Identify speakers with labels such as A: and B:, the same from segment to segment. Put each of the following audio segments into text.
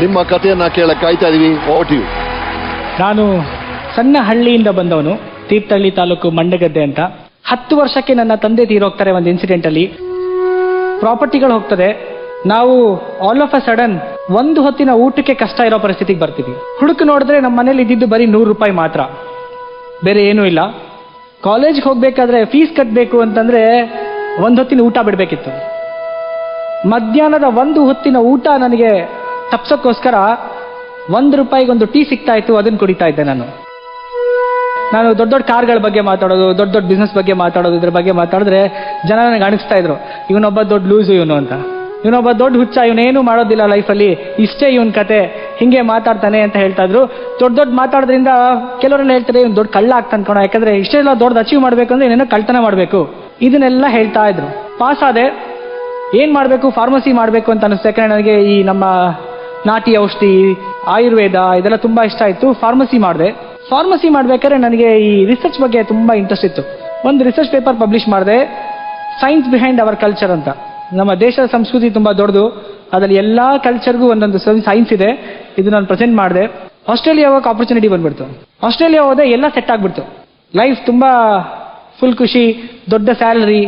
A: ನಿಮ್ಮ ಕಥೆಯನ್ನ ಕೇಳಕ್ ಕಾಯ್ತಾ ಇದೀವಿ. Over to you.
B: ನಾನು ಸಣ್ಣ ಹಳ್ಳಿಯಿಂದ ಬಂದವನು, ತೀರ್ಥಹಳ್ಳಿ ತಾಲೂಕು ಮಂಡಗದ್ದೆ ಅಂತ. 10 ವರ್ಷಕ್ಕೆ ನನ್ನ ತಂದೆ ತೀರೋಗ್ತಾರೆ ಒಂದು ಇನ್ಸಿಡೆಂಟ್ ಅಲ್ಲಿ. ಪ್ರಾಪರ್ಟಿಗಳು ಹೋಗ್ತದೆ. ನಾವು ಆಲ್ ಆಫ್ ಅ ಸಡನ್ ಒಂದು ಹೊತ್ತಿನ ಊಟಕ್ಕೆ ಕಷ್ಟ ಇರೋ ಪರಿಸ್ಥಿತಿಗೆ ಬರ್ತೀವಿ. ಹುಡುಕು ನೋಡಿದ್ರೆ ನಮ್ಮ ಮನೇಲಿ ಇದ್ದಿದ್ದು ಬರೀ 100 ರೂಪಾಯಿ ಮಾತ್ರ, ಬೇರೆ ಏನೂ ಇಲ್ಲ. ಕಾಲೇಜ್ಗೆ ಹೋಗ್ಬೇಕಾದ್ರೆ ಫೀಸ್ ಕಟ್ಟಬೇಕು ಅಂತಂದ್ರೆ ಒಂದು ಹೊತ್ತಿನ ಊಟ ಬಿಡಬೇಕಿತ್ತು. ಮಧ್ಯಾಹ್ನದ ಒಂದು ಹೊತ್ತಿನ ಊಟ ನನಗೆ ತಪ್ಸೋಕ್ಕೋಸ್ಕರ 1 ರೂಪಾಯಿಗೊಂದು ಟೀ ಸಿಗ್ತಾ ಇತ್ತು, ಅದನ್ನು ಕುಡಿತಾ ಇದ್ದೆ ನಾನು. ದೊಡ್ಡ ದೊಡ್ಡ ಕಾರ್ಗಳ ಬಗ್ಗೆ ಮಾತಾಡೋದು, ದೊಡ್ಡ ದೊಡ್ಡ ಬಿಸ್ನೆಸ್ ಬಗ್ಗೆ ಮಾತಾಡೋದು, ಇದ್ರ ಬಗ್ಗೆ ಮಾತಾಡಿದ್ರೆ ಜನ ನನಗೆ ಅನಿಸ್ತಾ ಇದ್ರು, ಇವನೊಬ್ಬ ದೊಡ್ಡ ಲೂಸು ಇವನು ಅಂತ, ಇವನೊಬ್ಬ ದೊಡ್ಡ ಹುಚ್ಚ, ಇವನೇನು ಮಾಡೋದಿಲ್ಲ ಲೈಫಲ್ಲಿ, ಇಷ್ಟೇ ಇವನ್ ಕತೆ, ಹಿಂಗೆ ಮಾತಾಡ್ತಾನೆ ಅಂತ ಹೇಳ್ತಾ ಇದ್ರು. ದೊಡ್ಡ ಮಾತಾಡೋದ್ರಿಂದ ಕೆಲವರೆಲ್ಲ ಹೇಳ್ತಾರೆ ಇವ್ನು ದೊಡ್ಡ ಕಳ್ಳ ಆಗ್ತಾನೆ ಕಣೋ, ಯಾಕಂದ್ರೆ ಇಷ್ಟೆಲ್ಲ ದೊಡ್ಡದು ಅಚೀವ್ ಮಾಡ್ಬೇಕಂದ್ರೆ ಏನೇನೋ ಕಳ್ತನ ಮಾಡಬೇಕು, ಇದನ್ನೆಲ್ಲ ಹೇಳ್ತಾ ಇದ್ರು. ಪಾಸ್ ಆದೆ. ಏನ್ ಮಾಡಬೇಕು, ಫಾರ್ಮಸಿ ಮಾಡಬೇಕು ಅಂತ ಅನಿಸ್ತು. ಯಾಕಂದ್ರೆ ನನಗೆ ಈ ನಮ್ಮ ನಾಟಿ ಔಷಧಿ, ಆಯುರ್ವೇದ ಇದೆಲ್ಲ ತುಂಬಾ ಇಷ್ಟ ಆಯ್ತು. ಫಾರ್ಮಸಿ ಮಾಡಿದೆ. ಫಾರ್ಮಸಿ ಮಾಡ್ಬೇಕಾದ್ರೆ ನನಗೆ ಈ ರಿಸರ್ಚ್ ಬಗ್ಗೆ ತುಂಬಾ ಇಂಟ್ರೆಸ್ಟ್ ಇತ್ತು. ಒಂದು ರಿಸರ್ಚ್ ಪೇಪರ್ ಪಬ್ಲಿಷ್ ಮಾಡಿದೆ, ಸೈನ್ಸ್ ಬಿಹೈಂಡ್ ಅವರ್ ಕಲ್ಚರ್ ಅಂತ. ನಮ್ಮ ದೇಶದ ಸಂಸ್ಕೃತಿ ತುಂಬಾ ದೊಡ್ಡದು, ಅದರಲ್ಲಿ ಎಲ್ಲಾ ಕಲ್ಚರ್ಗೂ ಒಂದೊಂದು ಸೈನ್ಸ್ ಇದೆ. ಇದು ನಾನು ಪ್ರೆಸೆಂಟ್ ಮಾಡಿದೆ. ಆಸ್ಟ್ರೇಲಿಯಾ ಹೋಗಕ್ಕೆ ಆಪರ್ಚುನಿಟಿ ಬಂದ್ಬಿಡ್ತು. ಆಸ್ಟ್ರೇಲಿಯಾ ಹೋದೆ, ಎಲ್ಲ ಸೆಟ್ ಆಗ್ಬಿಡ್ತು. ಲೈಫ್ ತುಂಬಾ ಫುಲ್ ಖುಷಿ, ದೊಡ್ಡ ಸ್ಯಾಲರಿ.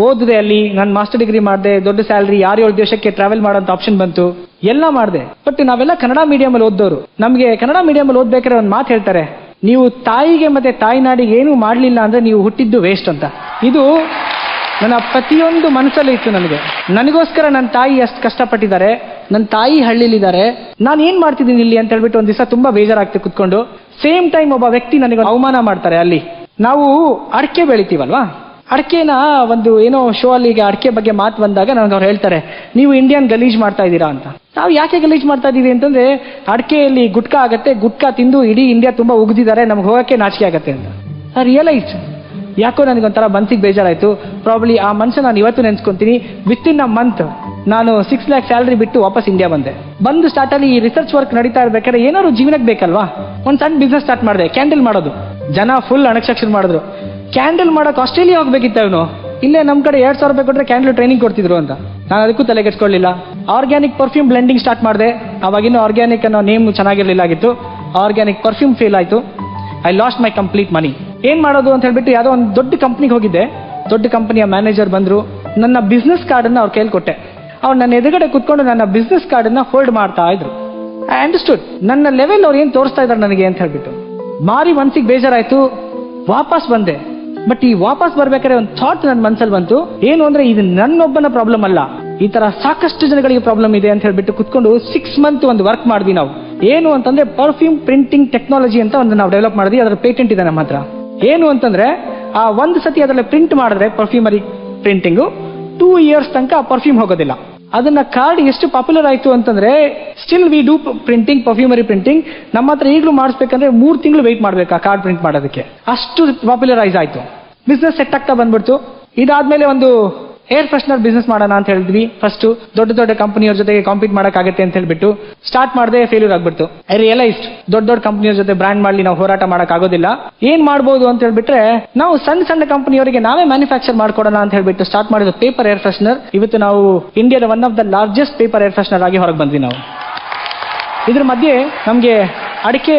B: ಓದಿದೆ ಅಲ್ಲಿ, ನಾನು ಮಾಸ್ಟರ್ ಡಿಗ್ರಿ ಮಾಡಿದೆ, ದೊಡ್ಡ ಸ್ಯಾಲರಿ, 6-7 ದೇಶಕ್ಕೆ ಟ್ರಾವೆಲ್ ಮಾಡೋಂಥ ಆಪ್ಷನ್ ಬಂತು, ಎಲ್ಲ ಮಾಡಿದೆ. ಬಟ್ ನಾವೆಲ್ಲ ಕನ್ನಡ ಮೀಡಿಯಂ ಅಲ್ಲಿ ಓದ್ದವರು. ನಮಗೆ ಕನ್ನಡ ಮೀಡಿಯಂ ಅಲ್ಲಿ ಓದ್ಬೇಕಾದ್ರೆ ಒಂದು ಮಾತು ಹೇಳ್ತಾರೆ, ನೀವು ತಾಯಿಗೆ ಮತ್ತೆ ತಾಯ್ನಾಡಿಗೆ ಏನೂ ಮಾಡಲಿಲ್ಲ ಅಂದ್ರೆ ನೀವು ಹುಟ್ಟಿದ್ದು ವೇಸ್ಟ್ ಅಂತ. ಇದು ನನ್ನ ಪ್ರತಿಯೊಂದು ಮನಸ್ಸಲ್ಲೂ ಇತ್ತು. ನನಗೋಸ್ಕರ ನನ್ನ ತಾಯಿ ಎಷ್ಟು ಕಷ್ಟಪಟ್ಟಿದ್ದಾರೆ, ನನ್ನ ತಾಯಿ ಹಳ್ಳಿಲಿದ್ದಾರೆ, ನಾನು ಏನ್ ಮಾಡ್ತಿದ್ದೀನಿ ಇಲ್ಲಿ ಅಂತ ಹೇಳ್ಬಿಟ್ಟು ಒಂದ್ ದಿವಸ ತುಂಬಾ ಬೇಜಾರಾಗ್ತದೆ ಕುತ್ಕೊಂಡು. ಸೇಮ್ ಟೈಮ್ ಒಬ್ಬ ವ್ಯಕ್ತಿ ನನಗೆ ಅವಮಾನ ಮಾಡ್ತಾರೆ. ಅಲ್ಲಿ ನಾವು ಅಡಿಕೆ ಬೆಳಿತೀವಲ್ವಾ, ಅಡಿಕೆನ ಒಂದು ಏನೋ ಶೋ ಅಲ್ಲಿ ಈಗ ಅಡಿಕೆ ಬಗ್ಗೆ ಮಾತು ಬಂದಾಗ ನನಗೆ ಅವ್ರು ಹೇಳ್ತಾರೆ, ನೀವು ಇಂಡಿಯನ್ ಗಲೀಜ್ ಮಾಡ್ತಾ ಇದ್ದೀರಾ ಅಂತ. ನಾವು ಯಾಕೆ ಗಲೀಜ್ ಮಾಡ್ತಾ ಇದೀವಿ ಅಂತಂದ್ರೆ ಅಡಿಕೆಯಲ್ಲಿ ಗುಟ್ಕಾ ಆಗತ್ತೆ, ಗುಟ್ಕಾ ತಿಂದು ಇಡೀ ಇಂಡಿಯಾ ತುಂಬಾ ಉಗ್ದಿದ್ದಾರೆ, ನಮ್ಗೆ ಹೋಗಕ್ಕೆ ನಾಚಿಕೆ ಆಗತ್ತೆ ಅಂತ. ರಿಯಲೈಸ್ ಯಾಕೋ ನನಗೊಂಥರ ಮನ್ಸಿಗೆ ಬೇಜಾರಾಯ್ತು. ಪ್ರಾಬ್ಲಿ ಆ ಮನುಷ್ಯ ನಾನು ಇವತ್ತು ನೆನ್ಸ್ಕೊಂತೀನಿ. ವಿತ್ ಇನ್ ಅ ಮಂತ್ ನಾನು 6 lakh ಸ್ಯಾಲರಿ ಬಿಟ್ಟು ವಾಪಸ್ ಇಂಡಿಯಾ ಬಂದು ಸ್ಟಾರ್ಟ್ ಅಲ್ಲಿ ಈ ರಿಸರ್ಚ್ ವರ್ಕ್ ನಡೀತಾ ಇರ್ಬೇಕಾದ್ರೆ ಏನಾದ್ರು ಜೀವನಕ್ಕೆ ಬೇಕಲ್ವಾ, ಒಂದು ಸಣ್ಣ ಬಿಸ್ನೆಸ್ ಸ್ಟಾರ್ಟ್ ಮಾಡಿದೆ, ಕ್ಯಾಂಡಲ್ ಮಾಡೋದು. ಜನ ಫುಲ್ ಅಣಕ್ಷಕ್ಷರ ಮಾಡಿದ್ರು. ಕ್ಯಾಂಡಲ್ ಮಾಡಕ್ ಆಸ್ಟ್ರೇಲಿಯಾ ಹೋಗ್ಬೇಕಿತ್ತ ಇವನು, ಇಲ್ಲೇ ನಮ್ ಕಡೆ 2,000 ರೂಪಾಯಿ ಕೊಟ್ರೆ ಕ್ಯಾಂಡಲ್ ಟ್ರೈನಿಂಗ್ ಕೊಡ್ತಿದ್ರು ಅಂತ. ನಾನು ಅದಕ್ಕೂ ತಲೆಗೆಡ್ಸ್ಕೊಳ್ಳಿಲ್ಲ. ಆರ್ಗ್ಯಾನಿಕ್ ಪರ್ಫ್ಯೂಮ್ ಬ್ಲೆಂಡಿಂಗ್ ಸ್ಟಾರ್ಟ್ ಮಾಡಿದೆ. ಅವಾಗಿನ್ನೂ ಆರ್ಗ್ಯಾನಿಕ್ ಅನ್ನೋ ನೇಮ್ ಚೆನ್ನಾಗಿರ್ಲಿಲ್ಲ ಆಗಿತ್ತು. ಆರ್ಗ್ಯಾನಿಕ್ ಪರ್ಫ್ಯೂಮ್ ಫೇಲ್ ಆಯ್ತು. ಐ ಲಾಸ್ಟ್ ಮೈ ಕಂಪ್ಲೀಟ್ ಮನಿ. ಏನ್ ಮಾಡೋದು ಅಂತ ಹೇಳ್ಬಿಟ್ಟು ಯಾವುದೋ ಒಂದು ದೊಡ್ಡ ಕಂಪ್ನಿಗೆ ಹೋಗಿದ್ದೆ. ದೊಡ್ಡ ಕಂಪನಿಯ ಮ್ಯಾನೇಜರ್ ಬಂದ್ರು. ನನ್ನ ಬಿಸ್ನೆಸ್ ಕಾರ್ಡ್ ಅನ್ನ ಅವ್ರು ಕೈಲಿ ಕೊಟ್ಟೆ. ಅವ್ರು ನನ್ನ ಎದುರುಗಡೆ ಕುತ್ಕೊಂಡು ನನ್ನ ಬಿಸ್ನೆಸ್ ಕಾರ್ಡ್ ಅನ್ನ ಹೋಲ್ಡ್ ಮಾಡ್ತಾ ಇದ್ರು. ಐ ಅಂಡರ್ಸ್ಟುಡ್ ನನ್ನ ಲೆವೆಲ್ ಅವ್ರು ಏನ್ ತೋರಿಸ್ತಾ ಇದ್ದಾರೆ ನನಗೆ ಅಂತ ಹೇಳ್ಬಿಟ್ಟು. ಮಾರಿ ಮನ್ಸಿಗೆ ಬೇಜಾರಾಯ್ತು. ವಾಪಸ್ ಬಂದೆ. ಬಟ್ ಈ ವಾಪಸ್ ಬರ್ಬೇಕಾದ್ರೆ ಒಂದು ಥಾಟ್ ನನ್ನ ಮನ್ಸಲ್ಲಿ ಬಂತು, ಏನು ಅಂದ್ರೆ ಇದು ನನ್ನೊಬ್ಬನ ಪ್ರಾಬ್ಲಮ್ ಅಲ್ಲ, ಈ ತರ ಸಾಕಷ್ಟು ಜನಗಳಿಗೆ ಪ್ರಾಬ್ಲಮ್ ಇದೆ ಅಂತ ಹೇಳ್ಬಿಟ್ಟು ಕುತ್ಕೊಂಡು 6 months ಒಂದು ವರ್ಕ್ ಮಾಡಿದ್ವಿ ನಾವು. ಏನು ಅಂತಂದ್ರೆ ಪರ್ಫ್ಯೂಮ್ ಪ್ರಿಂಟಿಂಗ್ ಟೆಕ್ನಾಲಜಿ ಅಂತ ಒಂದು ನಾವು ಡೆವಲಪ್ ಮಾಡಿದ್ವಿ. ಅದರ ಪೇಟೆಂಟ್ ಇದೆ ನಮ್ಮ ಹತ್ರ. ಏನು ಅಂತಂದ್ರೆ ಆ ಒಂದು ಸತಿ ಅದರಲ್ಲಿ ಪ್ರಿಂಟ್ ಮಾಡಿದ್ರೆ ಪರ್ಫ್ಯೂಮರಿ ಪ್ರಿಂಟಿಂಗು 2 years ತನಕ ಆ ಪರ್ಫ್ಯೂಮ್ ಹೋಗೋದಿಲ್ಲ. ಅದನ್ನ ಕಾರ್ಡ್ ಎಷ್ಟು ಪಾಪ್ಯುಲರ್ ಆಯ್ತು ಅಂತಂದ್ರೆ still we do printing, perfumery printing. ನಮ್ಮ ಹತ್ರ ಈಗಲೂ ಮಾಡಿಸ್ಬೇಕಂದ್ರೆ 3 ತಿಂಗಳು ವೆಯ್ಟ್ ಮಾಡ್ಬೇಕು ಆ ಕಾರ್ಡ್ ಪ್ರಿಂಟ್ ಮಾಡೋದಕ್ಕೆ. ಅಷ್ಟು ಪಾಪ್ಯುಲರೈಸ್ ಆಯ್ತು. ಬಿಸ್ನೆಸ್ ಸೆಟ್ ಆಗ್ತಾ ಬಂದ್ಬಿಡ್ತು. ಇದಾದ್ಮೇಲೆ ಒಂದು ಏರ್ ಫ್ರೆಶ್ನರ್ ಬಿಸ್ನೆಸ್ ಮಾಡೋಣ ಅಂತ ಹೇಳಿದ್ವಿ. ಫಸ್ಟ್ ದೊಡ್ಡ ಕಂಪನಿಯವ್ರ ಜೊತೆಗೆ ಕಾಂಪೀಟ್ ಮಾಡಕ್ಕಾಗತ್ತೆ ಅಂತ ಹೇಳ್ಬಿಟ್ಟು ಸ್ಟಾರ್ಟ್ ಮಾಡಿದೆ. ಫೇಲ್ಯೂರ್ ಆಗ್ಬಿಡ್ತು. ಐ ರಿಯಲೈಸ್ಡ್ ದೊಡ್ಡ ಕಂಪನಿಯವ್ರ ಜೊತೆ ಬ್ರ್ಯಾಂಡ್ ಮಾಡ್ಲಿ ನಾವು ಹೋರಾಟ ಮಾಡಕ್ ಆಗೋದಿಲ್ಲ. ಏನ್ ಮಾಡ್ಬೋದು ಅಂತ ಹೇಳ್ಬಿಟ್ರೆ ನಾವು ಸಣ್ಣ ಕಂಪನಿಯವರಿಗೆ ನಾವೇ ಮ್ಯಾನುಫ್ಯಾಕ್ಚರ್ ಮಾಡ್ಕೊಡೋಣ ಅಂತ ಹೇಳ್ಬಿಟ್ಟು ಸ್ಟಾರ್ಟ್ ಮಾಡಿದ್ದು ಪೇಪರ್ ಏರ್ ಫ್ರೆಶ್ನರ್. ಇವತ್ತು ನಾವು ಇಂಡಿಯಾದ one of the largest paper air freshener ಆಗಿ ಹೊರಗೆ ಬಂದ್ವಿ ನಾವು. ಇದ್ರ ಮಧ್ಯೆ ನಮ್ಗೆ ಅಡಿಕೆ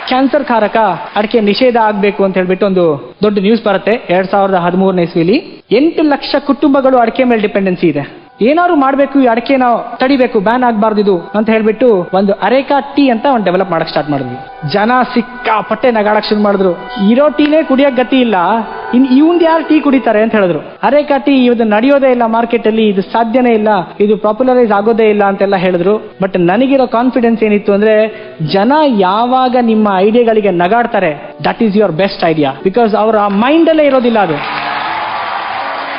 B: ಕ್ಯಾನ್ಸರ್ ಕಾರಕ, ಅಡಿಕೆ ನಿಷೇಧ ಆಗ್ಬೇಕು ಅಂತ ಹೇಳ್ಬಿಟ್ಟು ಒಂದು ದೊಡ್ಡ ನ್ಯೂಸ್ ಬರುತ್ತೆ. 2013ನೇ ಇಸ್ವಿಲಿ 8 ಲಕ್ಷ ಕುಟುಂಬಗಳು ಅಡಿಕೆ ಮೇಲೆ ಡಿಪೆಂಡೆನ್ಸಿ ಇದೆ. ಏನಾದ್ರು ಮಾಡ್ಬೇಕು, ಈ ಅಡಿಕೆ ನಾವು ತಡಿಬೇಕು, ಬ್ಯಾನ್ ಆಗ್ಬಾರ್ದು ಇದು ಅಂತ ಹೇಳ್ಬಿಟ್ಟು ಒಂದು ಅರೇಕಾ ಟೀ ಅಂತ ಒಂದು ಡೆವಲಪ್ ಮಾಡಕ್ ಸ್ಟಾರ್ಟ್ ಮಾಡಿದ್ವಿ. ಜನ ಸಿಕ್ಕಾಪಟ್ಟೆ ನಗಾಡಕ್ ಶುರು ಮಾಡಿದ್ರು. ಇರೋ ಟೀನೇ ಕುಡಿಯಕ್ ಗತಿ ಇಲ್ಲ, ಇವ್ನ್ ಯಾರು ಟೀ ಕುಡಿತಾರೆ ಅಂತ ಹೇಳಿದ್ರು. ಅರೇಕಾ ಟೀ ಇದು ನಡೆಯೋದೇ ಇಲ್ಲ ಮಾರ್ಕೆಟ್ ಅಲ್ಲಿ, ಇದು ಸಾಧ್ಯನೇ ಇಲ್ಲ, ಇದು ಪಾಪ್ಯುಲರೈಸ್ ಆಗೋದೇ ಇಲ್ಲ ಅಂತೆಲ್ಲ ಹೇಳಿದ್ರು. ಬಟ್ ನನಗಿರೋ ಕಾನ್ಫಿಡೆನ್ಸ್ ಏನಿತ್ತು ಅಂದ್ರೆ ಜನ ಯಾವಾಗ ನಿಮ್ಮ ಐಡಿಯಾಗಳಿಗೆ ನಗಾಡ್ತಾರೆ that is your best idea. Because ಅವರ ಮೈಂಡ್ ಅಲ್ಲೇ ಇರೋದಿಲ್ಲ ಅದು.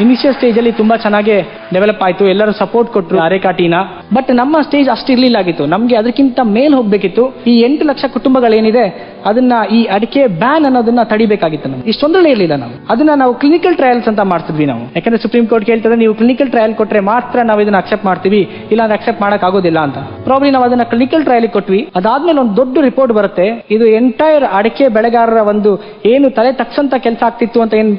B: ಇನಿಷಿಯಲ್ ಸ್ಟೇಜ್ ಅಲ್ಲಿ ತುಂಬಾ ಚೆನ್ನಾಗಿ ಡೆವಲಪ್ ಆಯ್ತು. ಎಲ್ಲರೂ ಸಪೋರ್ಟ್ ಕೊಟ್ಟರು ಅರೇಕಾ ಟೀನ. ಬಟ್ ನಮ್ಮ ಸ್ಟೇಜ್ ಅಷ್ಟು ಇರ್ಲಿಲ್ಲ ಆಗಿತ್ತು. ನಮ್ಗೆ ಅದಕ್ಕಿಂತ ಮೇಲ್ ಹೋಗ್ಬೇಕಿತ್ತು. ಈ 8 ಲಕ್ಷ ಕುಟುಂಬಗಳೇನಿದೆ ಅದನ್ನ ಈ ಅಡಿಕೆ ಬ್ಯಾನ್ ಅನ್ನೋದನ್ನ ತಡಿಬೇಕಾಗಿತ್ತು. ನಮ್ಗೆ ಇಷ್ಟೊಂದರಲ್ಲೇ ಇರಲಿಲ್ಲ. ಅದನ್ನ ನಾವು ಕ್ಲಿನಿಕಲ್ ಟ್ರಯಲ್ಸ್ ಅಂತ ಮಾಡ್ತಿದ್ವಿ ನಾವು. ಯಾಕಂದ್ರೆ ಸುಪ್ರೀಂ ಕೋರ್ಟ್ ಕೇಳ್ತದೆ, ನೀವು ಕ್ಲಿನಿಕಲ್ ಟ್ರಯಲ್ ಕೊಟ್ರೆ ಮಾತ್ರ ನಾವು ಇದನ್ನ ಅಕ್ಸೆಪ್ಟ್ ಮಾಡ್ತೀವಿ, ಇಲ್ಲ ಅಂದ್ರೆ ಅಕ್ಸೆಪ್ಟ್ ಮಾಡಕ್ ಆಗೋದಿಲ್ಲ ಅಂತ. ಪ್ರಾಬ್ಲಿ ನಾವು ಅದನ್ನ ಕ್ಲಿನಿಕಲ್ ಟ್ರಯಲ್ ಕೊಟ್ವಿ. ಅದಾದ್ಮೇಲೆ ಒಂದು ದೊಡ್ಡ ರಿಪೋರ್ಟ್ ಬರುತ್ತೆ. ಇದು ಎಂಟೈರ್ ಅಡಿಕೆ ಬೆಳೆಗಾರರ ಒಂದು ಏನು ತಲೆ ತಗ್ಸಂತ ಕೆಲಸ ಆಗ್ತಿತ್ತು ಅಂತ ಏನ್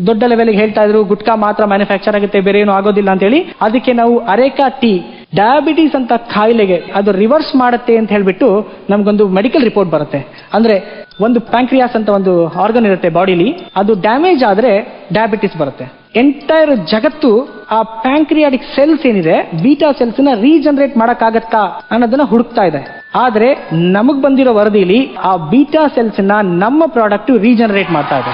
B: ದೊಡ್ಡ ಲೆವೆಲ್ಗೆ ಹೇಳ್ತಾ ಇದ್ರು, ಗುಟ್ಕಾ ಮಾತ್ರ ಮ್ಯಾನುಫ್ಯಾಕ್ಚರ್ ಆಗುತ್ತೆ, ಬೇರೆ ಏನು ಆಗೋದಿಲ್ಲ ಅಂತ ಹೇಳಿ. ಅದಕ್ಕೆ ನಾವು ಅರೇಕಾ ಟೀ ಡಯಾಬಿಟೀಸ್ ಅಂತ ಕಾಯಿಲೆಗೆ ಅದು ರಿವರ್ಸ್ ಮಾಡುತ್ತೆ ಅಂತ ಹೇಳ್ಬಿಟ್ಟು ನಮ್ಗೊಂದು ಮೆಡಿಕಲ್ ರಿಪೋರ್ಟ್ ಬರುತ್ತೆ. ಅಂದ್ರೆ ಒಂದು ಪ್ಯಾಂಕ್ರಿಯಾಸ್ ಅಂತ ಒಂದು ಆರ್ಗನ್ ಇರುತ್ತೆ ಬಾಡಿಲಿ, ಅದು ಡ್ಯಾಮೇಜ್ ಆದ್ರೆ ಡಯಾಬಿಟಿಸ್ ಬರುತ್ತೆ. ಎಂಟೈರ್ ಜಗತ್ತು ಆ ಪ್ಯಾಂಕ್ರಿಯಾಟಿಕ್ ಸೆಲ್ಸ್ ಏನಿದೆ, ಬೀಟಾ ಸೆಲ್ಸ್ ನ ರೀಜನರೇಟ್ ಮಾಡಕ್ಕಾಗತ್ತಾ ಅನ್ನೋದನ್ನ ಹುಡುಕ್ತಾ ಇದೆ. ಆದ್ರೆ ನಮಗ್ ಬಂದಿರೋ ವರದಿಲಿ ಆ ಬೀಟಾ ಸೆಲ್ಸ್ ನ ನಮ್ಮ ಪ್ರಾಡಕ್ಟ್ ರೀಜನರೇಟ್ ಮಾಡ್ತಾ ಇದೆ.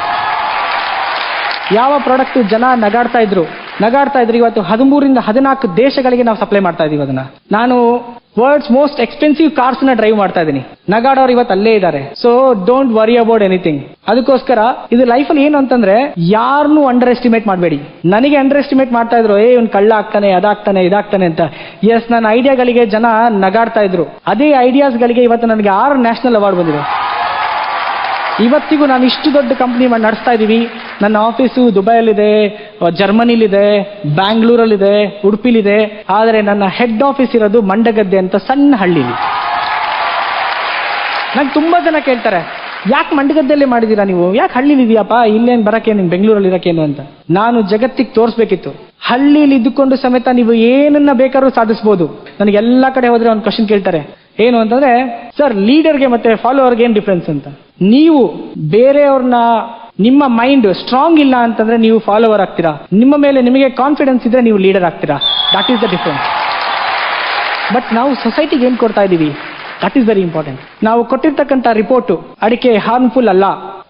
B: ಯಾವ ಪ್ರಾಡಕ್ಟ್ ಜನ ನಗಾಡ್ತಾ ಇದ್ರು ಇವತ್ತು 13ರಿಂದ 14 ದೇಶಗಳಿಗೆ ನಾವು ಸಪ್ಲೈ ಮಾಡ್ತಾ ಇದೀವಿ ಅದನ್ನ. ನಾನು ವರ್ಲ್ಡ್ಸ್ ಮೋಸ್ಟ್ ಎಕ್ಸ್ಪೆನ್ಸಿವ್ ಕಾರ್ಸ್ ನ ಡ್ರೈವ್ ಮಾಡ್ತಾ ಇದ್ದೀನಿ. ನಗಾಡೋರು ಇವತ್ತು ಅಲ್ಲೇ ಇದ್ದಾರೆ. So don't worry about anything. ಅದಕ್ಕೋಸ್ಕರ ಇದು ಲೈಫಲ್ಲಿ ಏನು ಅಂತಂದ್ರೆ ಯಾರನ್ನೂ ಅಂಡರ್ ಎಸ್ಟಿಮೇಟ್ ಮಾಡಬೇಡಿ. ನನಗೆ ಅಂಡರ್ ಎಸ್ಟಿಮೇಟ್ ಮಾಡ್ತಾ ಇದ್ರು, ಇವ್ನು ಕಳ್ಳ ಆಗ್ತಾನೆ, ಅದಾಗ್ತಾನೆ, ಇದಾಗ್ತಾನೆ ಅಂತ. ಎಸ್, ನನ್ನ ಐಡಿಯಾಗಳಿಗೆ ಜನ ನಗಾಡ್ತಾ ಇದ್ರು. ಅದೇ ಐಡಿಯಾಸ್ಗಳಿಗೆ ಇವತ್ತು ನನಗೆ 6 ನ್ಯಾಷನಲ್ ಅವಾರ್ಡ್ ಬಂದಿದೆ. ಇವತ್ತಿಗೂ ನಾನು ಇಷ್ಟು ದೊಡ್ಡ ಕಂಪ್ನಿ ನಡೆಸ್ತಾ ಇದ್ದೀವಿ. ನನ್ನ ಆಫೀಸು ದುಬೈಯಲ್ಲಿದೆ, ಜರ್ಮನಿಲಿದೆ, ಬ್ಯಾಂಗ್ಳೂರಲ್ಲಿದೆ, ಉಡುಪಿಲಿದೆ. ಆದರೆ ನನ್ನ ಹೆಡ್ ಆಫೀಸ್ ಇರೋದು ಮಂಡಗದ್ದೆ ಅಂತ ಸಣ್ಣ ಹಳ್ಳಿಲಿ. ನಂಗೆ ತುಂಬಾ ಜನ ಕೇಳ್ತಾರೆ, ಯಾಕೆ ಮಂಡಗದ್ದೆಲ್ಲೇ ಮಾಡಿದೀರಾ ನೀವು, ಯಾಕೆ ಹಳ್ಳಿಲಿ ಇದೆಯಪ್ಪ, ಇಲ್ಲೇನು ಬರಕ್ಕೆ, ನಿಮ್ ಬೆಂಗಳೂರಲ್ಲಿ ಇರಕ್ಕೇನು ಅಂತ. ನಾನು ಜಗತ್ತಿಗೆ ತೋರಿಸ್ಬೇಕಿತ್ತು, ಹಳ್ಳಿಲಿ ಇದ್ದುಕೊಂಡು ಸಮೇತ ನೀವು ಏನನ್ನ ಬೇಕಾದ್ರೂ ಸಾಧಿಸಬಹುದು. ನನಗೆ ಎಲ್ಲಾ ಕಡೆ ಹೋದ್ರೆ ಒಂದು ಕ್ವಶನ್ ಕೇಳ್ತಾರೆ, ಏನು ಅಂತಂದ್ರೆ, ಸರ್ ಲೀಡರ್ಗೆ ಮತ್ತೆ ಫಾಲೋವರ್ಗೆ ಏನ್ ಡಿಫ್ರೆನ್ಸ್ ಅಂತ. ನೀವು ಬೇರೆಯವ್ರನ್ನ, ನಿಮ್ಮ ಮೈಂಡ್ ಸ್ಟ್ರಾಂಗ್ ಇಲ್ಲ ಅಂತಂದ್ರೆ ನೀವು ಫಾಲೋವರ್ ಆಗ್ತೀರಾ. ನಿಮ್ಮ ಮೇಲೆ ನಿಮಗೆ ಕಾನ್ಫಿಡೆನ್ಸ್ ಇದ್ರೆ ನೀವು ಲೀಡರ್ ಆಗ್ತೀರಾ. That is the difference. But ನಾವು ಸೊಸೈಟಿಗೆ ಏನ್ ಕೊಡ್ತಾ ಇದೀವಿ, ದಟ್ ಈಸ್ ವೆರಿ ಇಂಪಾರ್ಟೆಂಟ್. ನಾವು ಕೊಟ್ಟಿರ್ತಕ್ಕಂಥ ರಿಪೋರ್ಟ್, ಅಡಿಕೆ ಹಾರ್ಮ್ಫುಲ್ ಅಲ್ಲ,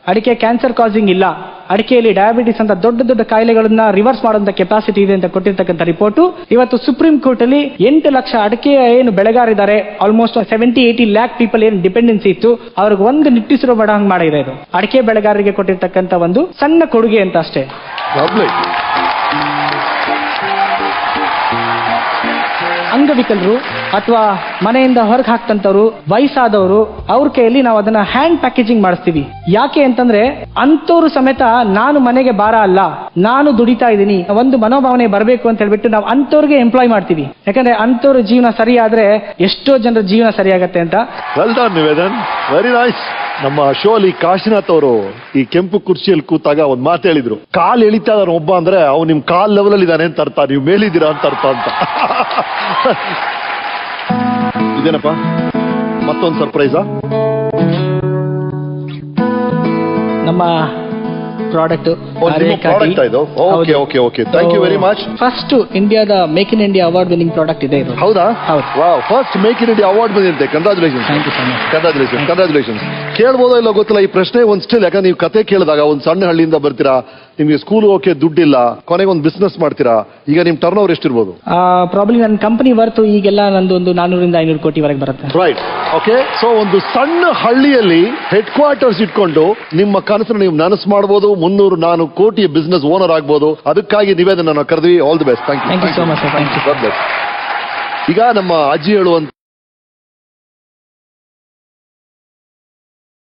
B: ಅಡಿಕೆ ಕ್ಯಾನ್ಸರ್ ಕಾಸಿಂಗ್ ಇಲ್ಲ, ಅಡಿಕೆಯಲ್ಲಿ ಡಯಾಬಿಟಿಸ್ ಅಂತ ದೊಡ್ಡ ದೊಡ್ಡ ಕಾಯಿಲೆಗಳನ್ನ ರಿವರ್ಸ್ ಮಾಡುವಂತ ಕೆಪಾಸಿಟಿ ಇದೆ ಅಂತ ಕೊಟ್ಟಿರ್ತಕ್ಕಂಥ ರಿಪೋರ್ಟ್ ಇವತ್ತು ಸುಪ್ರೀಂ ಕೋರ್ಟ್ ಅಲ್ಲಿ 8 ಲಕ್ಷ ಅಡಿಕೆ ಏನು ಬೆಳೆಗಾರಿದ್ದಾರೆ, ಆಲ್ಮೋಸ್ಟ್ 70-80 ಲ್ಯಾಕ್ ಪೀಪಲ್ ಏನು ಡಿಪೆಂಡೆನ್ಸಿ ಇತ್ತು, ಅವ್ರಿಗೆ ಒಂದು ನಿಟ್ಟಿಸಿರೋ ಬಡ ಹಂಗ್ ಮಾಡಿದೆ. ಇದು ಅಡಿಕೆ ಬೆಳೆಗಾರರಿಗೆ ಕೊಟ್ಟಿರ್ತಕ್ಕಂಥ ಒಂದು ಸಣ್ಣ ಕೊಡುಗೆ ಅಂತ ಅಷ್ಟೇ. ಅಂಗವಿಕಲರು ಅಥವಾ ಮನೆಯಿಂದ ಹೊರಗೆ ಹಾಕ್ತಂತವ್ರು, ವಯಸ್ಸಾದವರು, ಅವ್ರ ಕೈಯಲ್ಲಿ ನಾವು ಅದನ್ನ ಹ್ಯಾಂಡ್ ಪ್ಯಾಕೇಜಿಂಗ್ ಮಾಡಿಸ್ತೀವಿ. ಯಾಕೆ ಅಂತಂದ್ರೆ ಅಂತವ್ರು ಸಮೇತ ನಾನು ಮನೆಗೆ ಭಾರ ಅಲ್ಲ, ನಾನು ದುಡಿತಾ ಇದ್ದೀನಿ, ಒಂದು ಮನೋಭಾವನೆ ಬರಬೇಕು ಅಂತ ಹೇಳ್ಬಿಟ್ಟು ನಾವು ಅಂತವ್ರಿಗೆ ಎಂಪ್ಲಾಯ್ ಮಾಡ್ತೀವಿ. ಯಾಕಂದ್ರೆ ಅಂತವ್ರ ಜೀವನ ಸರಿಯಾದ್ರೆ ಎಷ್ಟೋ ಜನರ ಜೀವನ ಸರಿಯಾಗತ್ತೆ ಅಂತ.
A: Well done Nivedan, very nice. ನಮ್ಮ ಶೋ ಅಲ್ಲಿ ಕಾಶಿನಾಥ್ ಅವರು ಈ ಕೆಂಪು ಕುರ್ಚಿಯಲ್ಲಿ ಕೂತಾಗ ಒಂದ್ ಮಾತು ಹೇಳಿದ್ರು, ಕಾಲ್ ಎಳಿತಾ ಇದಾರೆ ಒಬ್ಬ ಅಂದ್ರೆ ಅವ್ನು ನಿಮ್ ಕಾಲ್ ಲೆವೆಲ್ ಅಲ್ಲಿ ಇದಾನೆ ಅಂತ ಅರ್ಥ, ನೀವು ಮೇಲಿದ್ದೀರಾ ಅಂತ ಅರ್ಥ ಅಂತ. ಇದೇನಪ್ಪ ಮತ್ತೊಂದು ಸರ್ಪ್ರೈಸಾ?
B: ನಮ್ಮ product
A: thank you very much.
B: First ಇಂಡಿಯಾದ make in India award winning product ಇದೆ ಇದು.
A: ಹೌದಾ? Wow, first make in India award ಬಂದಿರುತ್ತೆ. ಕಂಗ್ರಾಚುಲೇಷನ್. ಕಂಗ್ರಾಚುಲೇಷನ್. ಕೇಳ್ಬೋದೋ ಇಲ್ಲ ಗೊತ್ತಿಲ್ಲ ಈ ಪ್ರಶ್ನೆ ಒಂದು ಸ್ಟಿಲ್. ಯಾಕಂದ್ರೆ ನೀವು ಕತೆ ಕೇಳಿದಾಗ ಒಂದು ಸಣ್ಣ ಹಳ್ಳಿಯಿಂದ ಬರ್ತೀರಾ, ನಿಮ್ಗೆ ಸ್ಕೂಲ್ ಹೋಗಕ್ಕೆ ದುಡ್ಡಿಲ್ಲ, ಕೊನೆಗೆ ಒಂದು ಬಿಸ್ನೆಸ್ ಮಾಡ್ತೀರಾ. ಈಗ ನಿಮ್ ಟರ್ನ್ ಓವರ್ ಎಷ್ಟಿರ್ಬೋದು?
B: ಪ್ರಾಬ್ಲಿ ನನ್ನ ಕಂಪನಿ ವರ್ತು ಈಗೆಲ್ಲ ನಂದು ಒಂದು 400-500 ಕೋಟಿವರೆಗೆ ಬರುತ್ತೆ.
A: Right, okay. ಸೊ ಒಂದು ಸಣ್ಣ ಹಳ್ಳಿಯಲ್ಲಿ ಹೆಡ್ ಕ್ವಾರ್ಟರ್ಸ್ ಇಟ್ಕೊಂಡು ನಿಮ್ಮ ಕನಸನ್ನು ನೀವು ನನಸು ಮಾಡಬಹುದು. 300-400 ಕೋಟಿ ಬಿಸ್ನೆಸ್ ಓನರ್ ಆಗ್ಬೋದು. ಅದಕ್ಕಾಗಿ ನಿವೇದನ ಕರೆದ್ವಿ. All the best. Thank you
B: so much.
A: ಈಗ ನಮ್ಮ ಅಜ್ಜಿ ಹೇಳುವಂತ